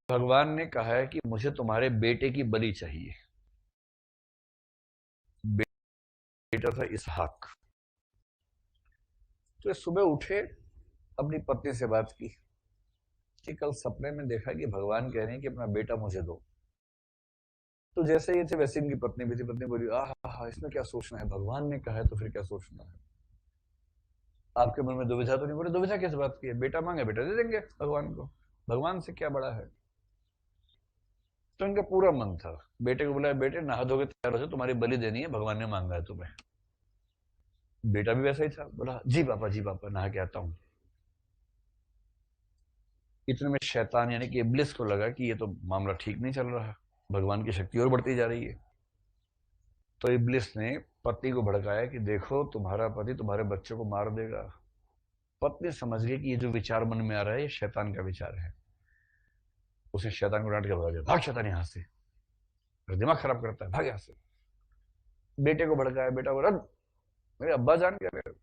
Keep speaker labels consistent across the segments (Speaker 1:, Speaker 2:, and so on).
Speaker 1: भगवान ने कहा है कि मुझे तुम्हारे बेटे की बलि चाहिए। बेटा था इसहाक। तो सुबह उठे, अपनी पत्नी से बात की कि कल सपने में देखा कि भगवान कह रहे हैं कि अपना बेटा मुझे दो। तो जैसे ये थे वैसे इनकी पत्नी भी थी। पत्नी बोली, आह इसमें क्या सोचना है, भगवान ने कहा है तो फिर क्या सोचना है। आपके मन में दुविधा तो नहीं? बोले दुविधा किस बात की है, बेटा मांगे बेटा दे देंगे भगवान को, भगवान से क्या बड़ा है। तो इनका पूरा मन था। बेटे को बुलाया, बेटे नहा धोके तैयार हो जाओ, तुम्हारी बलि देनी है, भगवान ने मांगा है तुम्हें। बेटा भी वैसा ही था, बोला जी पापा जी पापा नहा के आता हूं। इतने में शैतान यानी कि इब्लिस को लगा कि ये तो मामला ठीक नहीं चल रहा, भगवान की शक्ति और बढ़ती जा रही है। तो इब्लिस ने पत्नी को भड़काया कि देखो तुम्हारा पति तुम्हारे बच्चे को मार देगा। पत्नी समझ गई कि ये जो विचार मन में आ रहा है ये शैतान का विचार है। उसने शैतान को डांट के भगा दिया, भाग शैतान यहां से, दिमाग खराब करता है, भाग यहां से। बेटे को भड़काया, बेटा बोला मेरे अब्बा जान क्या रहे हो?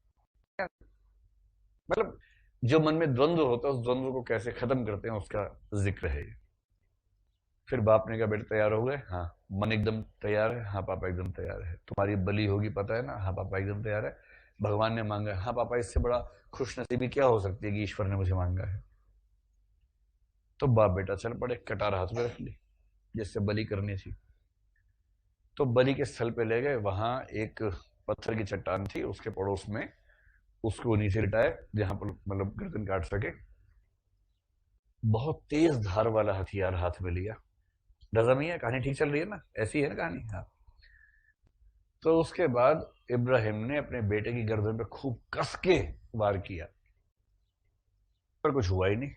Speaker 1: मतलब जो मन में द्वंद्व होता है उस द्वंद्व को कैसे खत्म करते हैं उसका जिक्र है ये। फिर बाप ने कहा बेटे तैयार हो गए? हाँ। मन एकदम तैयार है? हाँ पापा एकदम तैयार है। तुम्हारी बलि होगी पता है ना? हाँ पापा एकदम तैयार है। भगवान ने मांगा है? हाँ पापा इससे बड़ा खुशनसीबी क्या हो सकती है कि ईश्वर ने मुझे मांगा है। तो बाप बेटा चल पड़े, कटार हाथ में रख ली जिससे बलि करनी थी। तो बलि के स्थल पे ले गए, वहां एक पत्थर की चट्टान थी, उसके पड़ोस में उसको नीचे लिटाए जहां पर मतलब गर्दन काट सके। बहुत तेज धार वाला हथियार हाथ में लिया। रजा मियां कहानी ठीक चल रही है ना? ऐसी है ना कहानी? हाँ। तो उसके बाद इब्राहिम ने अपने बेटे की गर्दन पे खूब कस के वार किया, पर कुछ हुआ ही नहीं,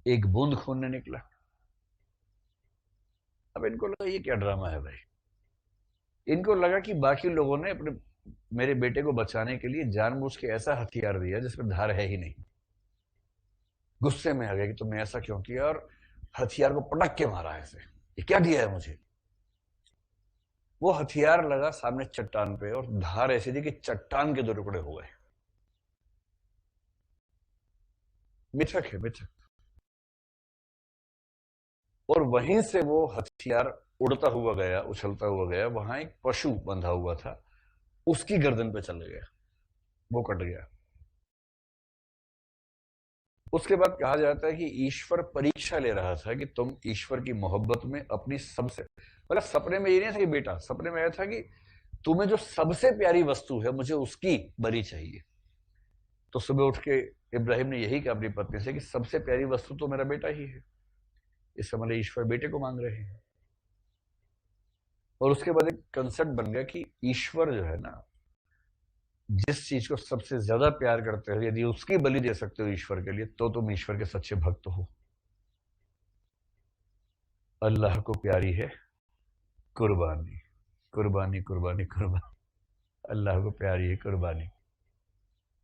Speaker 1: एक बूंद खून नहीं निकला। अब इनको लगा ये क्या ड्रामा है भाई। इनको लगा कि बाकी लोगों ने अपने मेरे बेटे को बचाने के लिए जानबूझ के ऐसा हथियार दिया जिसमें धार है ही नहीं। गुस्से में आ गया कि तुमने ऐसा क्यों किया, और हथियार को पटक के मारा ऐसे, ये क्या दिया है मुझे। वो हथियार लगा सामने चट्टान पे और धार ऐसी थी कि चट्टान के दो टुकड़े हो गए। मिथक है मिथक। और वहीं से वो हथियार उड़ता हुआ गया, उछलता हुआ गया, वहां एक पशु बंधा हुआ था, उसकी गर्दन पे चले गया, वो कट गया। उसके बाद कहा जाता है कि ईश्वर परीक्षा ले रहा था कि तुम ईश्वर की मोहब्बत में अपनी सबसे, मतलब सपने में ये नहीं था कि बेटा, सपने में यह था कि तुम्हें जो सबसे प्यारी वस्तु है मुझे उसकी बलि चाहिए। तो सुबह उठ के इब्राहिम ने यही कहा अपनी पत्नी से कि सबसे प्यारी वस्तु तो मेरा बेटा ही है, इस समय ईश्वर बेटे को मांग रहे हैं। और उसके बाद एक कंसेप्ट बन गया कि ईश्वर जो है ना, जिस चीज को सबसे ज्यादा प्यार करते हो यदि उसकी बलि दे सकते हो ईश्वर के लिए तो तुम ईश्वर के सच्चे भक्त हो। अल्लाह को प्यारी है कुर्बानी, कुर्बानी कुर्बानी कुर्बानी। अल्लाह को प्यारी है कुर्बानी।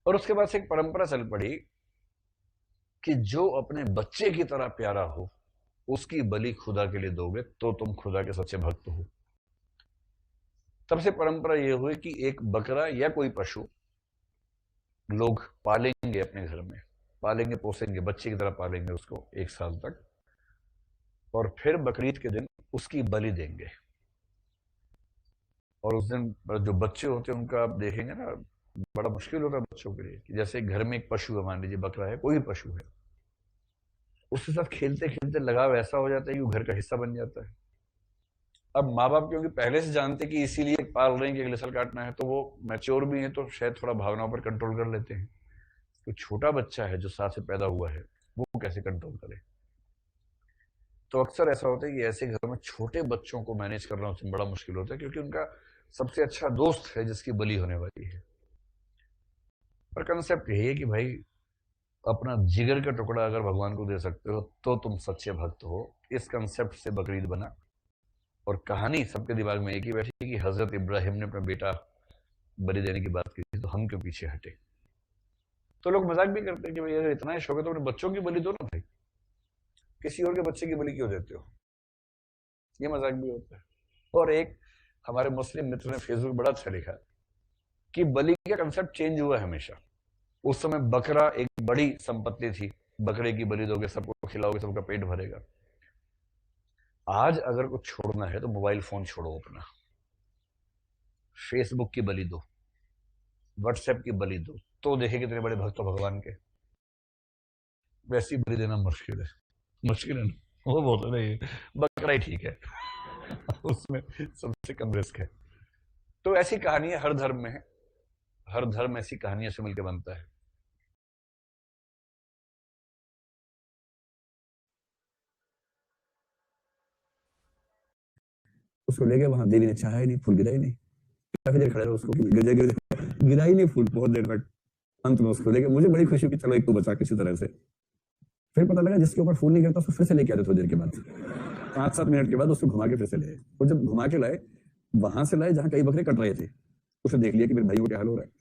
Speaker 1: और उसके बाद से एक परंपरा चल पड़ी कि जो अपने बच्चे की तरह प्यारा हो उसकी बलि खुदा के लिए दोगे तो तुम खुदा के सच्चे भक्त हो। तब से परंपरा यह हुई कि एक बकरा या कोई पशु लोग पालेंगे अपने घर में, पालेंगे पोसेंगे, बच्चे की तरह पालेंगे उसको 1 साल तक, और फिर बकरीद के दिन उसकी बलि देंगे। और उस दिन जो बच्चे होते हैं उनका आप देखेंगे ना, बड़ा मुश्किल होता है बच्चों के लिए कि जैसे घर में एक पशु है, मान लीजिए बकरा है, कोई भी पशु है, उसके साथ खेलते खेलते लगाव ऐसा हो जाता है कि वो घर का हिस्सा बन जाता है। अब माँ बाप क्योंकि पहले से जानते कि इसीलिए पाल रहे हैं कि अगले साल काटना है, तो वो मैच्योर भी है तो शायद थोड़ा भावनाओं पर कंट्रोल कर लेते हैं। तो छोटा बच्चा है जो साथ से पैदा हुआ है, वो कैसे कंट्रोल करे। तो अक्सर ऐसा होता है कि ऐसे घर में छोटे बच्चों को मैनेज करना उसमें बड़ा मुश्किल होता है, क्योंकि उनका सबसे अच्छा दोस्त है जिसकी बलि होने वाली है। पर कंसेप्ट यही है कि भाई अपना जिगर का टुकड़ा अगर भगवान को दे सकते हो तो तुम सच्चे भक्त हो। इस कंसेप्ट से बकरीद बना। और कहानी सबके दिमाग में एक ही बैठी कि हजरत इब्राहिम ने अपना बेटा बलि देने की बात की थी तो हम क्यों पीछे हटे। तो लोग मजाक भी करते हैं कि भाई अगर इतना ही शौक है तो अपने बच्चों की बलि दो ना भाई, किसी और के बच्चे की बलि क्यों देते हो। ये मजाक भी होता है। और एक हमारे मुस्लिम मित्र ने फेसबुक बड़ा अच्छा लिखा कि बलि का कंसेप्ट चेंज हुआ है हमेशा। उस समय बकरा एक बड़ी संपत्ति थी, बकरे की बलि दोगे सबको खिलाओगे सबका पेट भरेगा। आज अगर कुछ छोड़ना है तो मोबाइल फोन छोड़ो अपना, फेसबुक की बलि दो, व्हाट्सएप की बलि दो, तो देखे कितने बड़े भक्त हो भगवान के। वैसी बलि देना मुश्किल है, मुश्किल है ना, वो बोलते नहीं, बकरा ही ठीक है। उसमें सबसे कम रिस्क है। तो ऐसी कहानियां हर धर्म में है, हर धर्म ऐसी कहानियों से मिलकर बनता है।
Speaker 2: उसको ले गए वहां, देवी ने चाहा ही नहीं, फूल गिरा ही नहीं, काफी देर खड़े रहे, उसको गिर जाए गिर जाए, गिरा ही नहीं फूल बहुत देर तक। अंत में उसको लेके, मुझे बड़ी खुशी हुई कि चलो एक तो बचा किसी तरह से। फिर पता लगा जिसके ऊपर फूल नहीं गिरता उसको फिर से लेके आते थोड़ी देर के बाद, 5-7 मिनट के बाद उसको घुमा के फिर से ले आए। और जब घुमा के लाए, वहां से लाए जहाँ कई बकरे कट रहे थे, उसने देख लिया कि मेरे भाई को क्या हाल हो रहा है।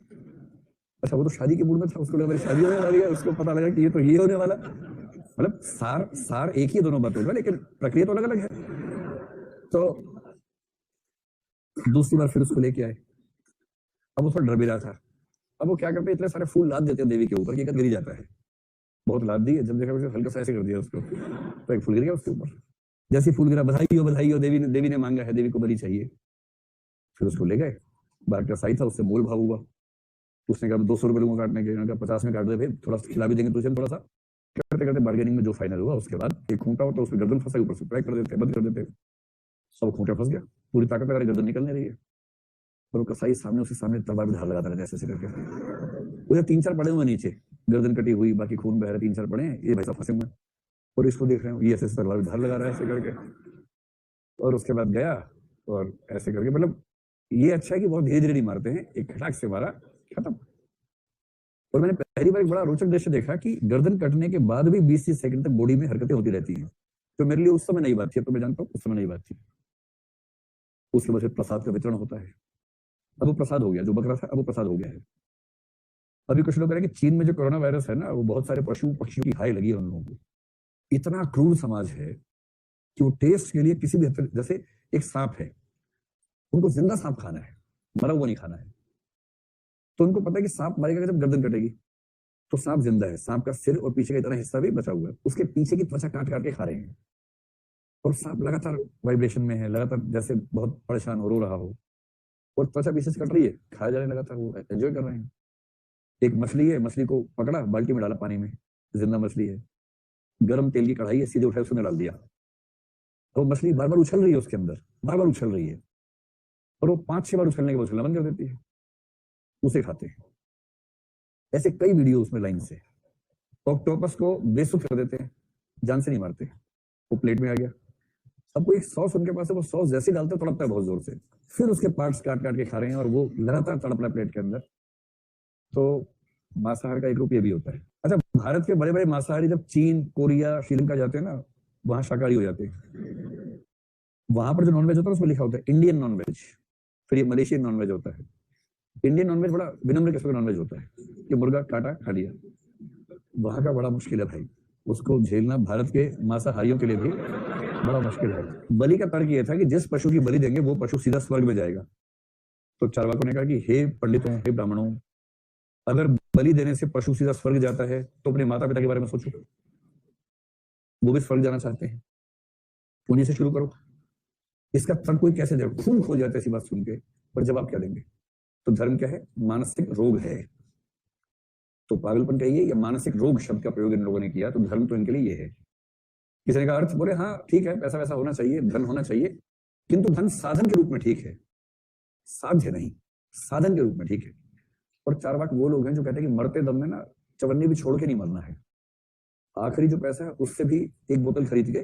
Speaker 2: अच्छा वो तो शादी के मूड में था, उसको लगा मेरी शादी होने वाली है, उसको पता लगा कि ये तो ये होने वाला। मतलब सार सार एक ही दोनों बातों में, लेकिन प्रक्रिया तो अलग अलग है। तो दूसरी बार फिर उसको लेके आए, अब वो थोड़ा डर भी रहा था। अब वो क्या करते हैं, इतने सारे फूल लाद देते हैं देवी के ऊपर कि गिर जाता है। बहुत लाद दी, जब देखा उसे हल्का सा ऐसे कर दिया उसको, तो एक फूल गिर गया उसके ऊपर। जैसे फूल गिरा, बधाई हो, देवी ने मांगा है, देवी को बलि चाहिए। फिर उसको ले गए, बाहर का साई था, उससे मोल भाव हुआ। उसने कहा 200 रुपये लूंगा काटने के, उन्होंने कहा 50 में काट दे भाई, थोड़ा सा खिला भी देंगे तुझे थोड़ा सा। करते करते बार्गेनिंग में जो फाइनल हुआ, उसके बाद एक खूंटा होता है उसमें गर्दन फंसा, ऊपर से पैक कर देते, बंद कर देते, सब खूंटा फंस गया, पूरी ताकत लगा रही, गर्दन निकल नहीं रही है। और वो कसाई सामने, उसके सामने तलवार में धार लगाता रहता ऐसे करके। उधर 3-4 पड़े हुए नीचे, गर्दन कटी हुई, बाकी खून बह रहा है, 3-4 पड़े हैं, ये भाई साहब फंसे हुए, और इसको देख रहे हैं, ये ऐसे तलवार में धार लगा रहा है ऐसे करके। और उसके बाद गया और ऐसे करके, मतलब ये अच्छा है कि बहुत धीरे धीरे नहीं मारते हैं, एक खटाक से मारा, खत्म। और मैंने पहली बार एक बड़ा रोचक दृश्य देखा कि गर्दन कटने के बाद भी 20-30 सेकंड तक बॉडी में हरकतें होती रहती हैं, तो मेरे लिए उस समय नई बात थी, तो मैं जानता हूँ उस समय नई बात थी। उसके बाद प्रसाद का वितरण होता है, अब वो प्रसाद हो गया, जो बकरा था अब वो प्रसाद हो गया है। अभी कुछ लोग कह रहे हैं कि चीन में जो कोरोना वायरस है ना, वो बहुत सारे पशु पक्षियों की हाय लगी है उन लोगों को। इतना क्रूर समाज है कि वो टेस्ट के लिए किसी भी, जैसे एक सांप है, उनको जिंदा सांप खाना है, मरा हुआ नहीं खाना है। तो उनको पता है कि सांप मरेगा जब गर्दन कटेगी, तो सांप जिंदा है, सांप का सिर और पीछे का इतना हिस्सा भी बचा हुआ है, उसके पीछे की त्वचा काट काट के खा रहे हैं। और सांप लगातार वाइब्रेशन में है, लगातार जैसे बहुत परेशान हो, रो रहा हो, और त्वचा पीछे से कट रही है, खाया जा रहा है लगातार, वो एंजॉय कर रहे हैं। एक मछली है, मछली को पकड़ा, बाल्टी में डाला पानी में, जिंदा मछली है, गर्म तेल की कढ़ाई है, सीधे उठाया उसमें डाल दिया, तो मछली बार बार उछल रही है उसके अंदर, बार बार उछल रही है, और वो 5-6 बार उछलने के बाद उछलना बंद कर देती है, उसे खाते हैं। ऐसे कई वीडियो उसमें लाइन से। ऑक्टोपस को बेसुध कर देते हैं, जान से नहीं मारते, वो प्लेट में आ गया, अब कोई सॉस उनके पास है, वो सॉस जैसे डालते हैं तड़पता है बहुत जोर से, फिर उसके पार्ट्स काट काट के खा रहे हैं, और वो लगातार तड़प रहा है प्लेट के अंदर। तो मांसाहार का एक रूप ये भी होता है। अच्छा, भारत के बड़े बड़े मांसाहारी जब चीन, कोरिया, श्रीलंका जाते हैं ना, वहां शाकाहारी हो जाते हैं। वहां पर जो नॉनवेज होता है उसमें लिखा होता है इंडियन नॉनवेज, फिर ये मलेशियन नॉनवेज होता है। इंडियन नॉनवेज बड़ा विनम्र किस्म का नॉनवेज होता है कि मुर्गा काटा खा लिया, वहां का बड़ा मुश्किल है भाई, उसको झेलना भारत के मांसाहारियों के लिए भी बड़ा मुश्किल है। बलि का तर्क यह था कि जिस पशु की बलि देंगे वो पशु सीधा स्वर्ग में जाएगा। तो चारवाकों ने कहा कि हे पंडितों, हे ब्राह्मणों, अगर बलि देने से पशु सीधा स्वर्ग जाता है तो अपने माता पिता के बारे में सोचो, वो भी स्वर्ग जाना चाहते हैं, उन्हीं से शुरू करो। इसका तर्क कोई कैसे दे, खून खो जाता है ऐसी बात सुन के, पर जवाब क्या देंगे? तो धर्म क्या है? मानसिक रोग है। तो पागलपन कहिए या मानसिक रोग शब्द का प्रयोग इन लोगों ने किया, तो धर्म तो इनके लिए ये है। किसी ने कहा अर्थ, बोले हाँ ठीक है, पैसा वैसा होना चाहिए, धन होना चाहिए, किंतु धन साधन के रूप में ठीक है, साध्य नहीं, साधन के रूप में ठीक है। और चारवाक वो लोग हैं जो कहते हैं कि मरते दम में ना चवन्नी भी छोड़ के नहीं मरना है, आखिरी जो पैसा है उससे भी एक बोतल खरीद के